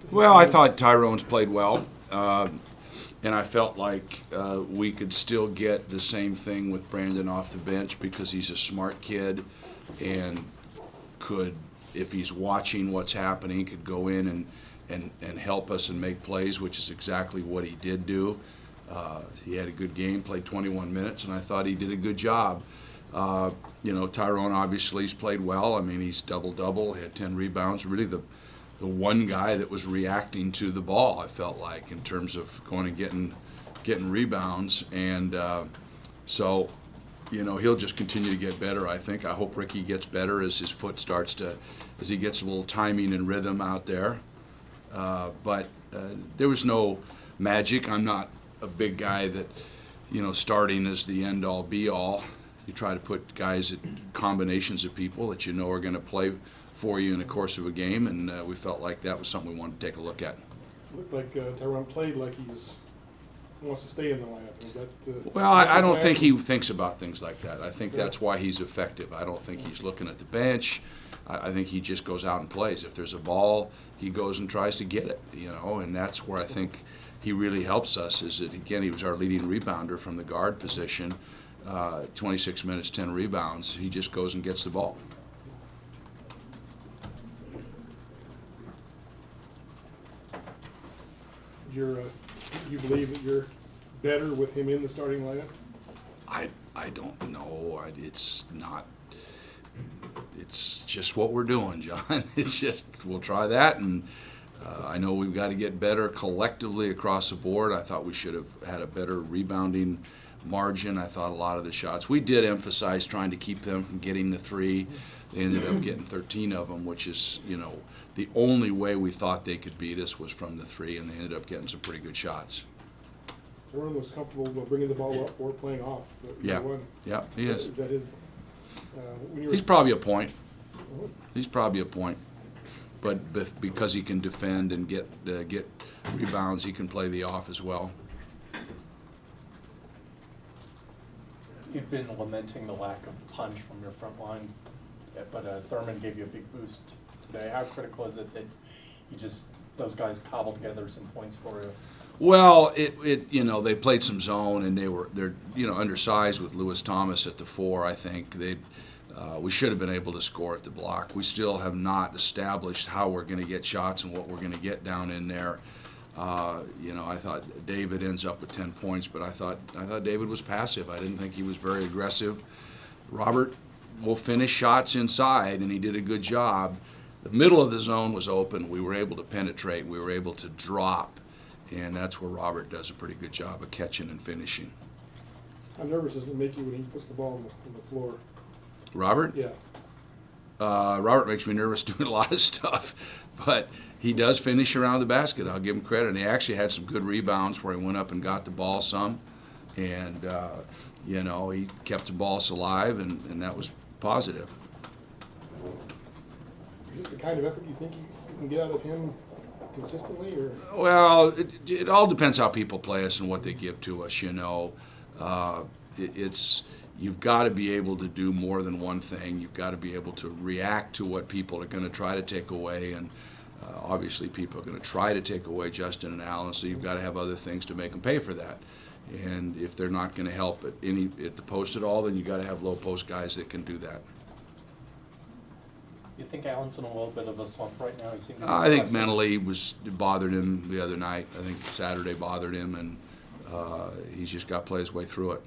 Well, I thought Tyrone's played well, and I felt like we could still get the same thing with Brandon off the bench because he's a smart kid and could, if he's watching what's happening, could go in and help us and make plays, which is exactly what he did do. He had a good game, played 21 minutes, and I thought he did a good job. Tyrone obviously has played well. I mean, he's double-double, had 10 rebounds. Really the one guy that was reacting to the ball, I felt like, in terms of going and getting rebounds. And so, he'll just continue to get better, I think. I hope Ricky gets better as his foot as he gets a little timing and rhythm out there. But there was no magic. I'm not a big guy that, starting is the end-all, be-all. You try to put guys at combinations of people that are going to play for you in the course of a game, and we felt like that was something we wanted to take a look at. It looked like Tyrone played like he wants to stay in the lineup. Is that, well, I don't think he thinks about things like that. I think that's why he's effective. I don't think he's looking at the bench. I think he just goes out and plays. If there's a ball, he goes and tries to get it, and that's where I think he really helps us is that, again, he was our leading rebounder from the guard position, 26 minutes, 10 rebounds. He just goes and gets the ball. You believe that you're better with him in the starting lineup? I don't know. It's not. It's just what we're doing, John. It's just we'll try that, and I know we've got to get better collectively across the board. I thought we should have had a better rebounding margin. I thought a lot of the shots we did emphasize trying to keep them from getting the three. They ended up getting 13 of them, which is, the only way we thought they could beat us was from the three, and they ended up getting some pretty good shots. Tyrone was comfortable bringing the ball up or playing off. Yeah, yeah, he is. Is that his? He's probably a point. He's probably a point, but because he can defend and get rebounds, he can play the off as well. You've been lamenting the lack of punch from your front line, but Thurman gave you a big boost today. How critical is it that those guys cobbled together some points for you? Well, they played some zone and they're undersized with Lewis Thomas at the 4. I think we should have been able to score at the block. We still have not established how we're going to get shots and what we're going to get down in there. I thought David ends up with 10 points, but I thought David was passive. I didn't think he was very aggressive. Robert will finish shots inside, and he did a good job. The middle of the zone was open. We were able to penetrate. We were able to drop, and that's where Robert does a pretty good job of catching and finishing. How nervous does it make you when he puts the ball on the floor? Robert? Yeah. Robert makes me nervous doing a lot of stuff, but he does finish around the basket. I'll give him credit. And he actually had some good rebounds where he went up and got the ball some, and he kept the ball alive, and that was positive. Is this the kind of effort you think you can get out of him consistently, or? Well, it all depends how people play us and what they give to us. You've got to be able to do more than one thing. You've got to be able to react to what people are going to try to take away, and obviously people are going to try to take away Justin and Allen, so you've got to have other things to make them pay for that. And if they're not going to help at the post at all, then you've got to have low post guys that can do that. You think Allen's in a little bit of a slump right now? I think mentally it bothered him the other night. I think Saturday bothered him, and he's just got to play his way through it.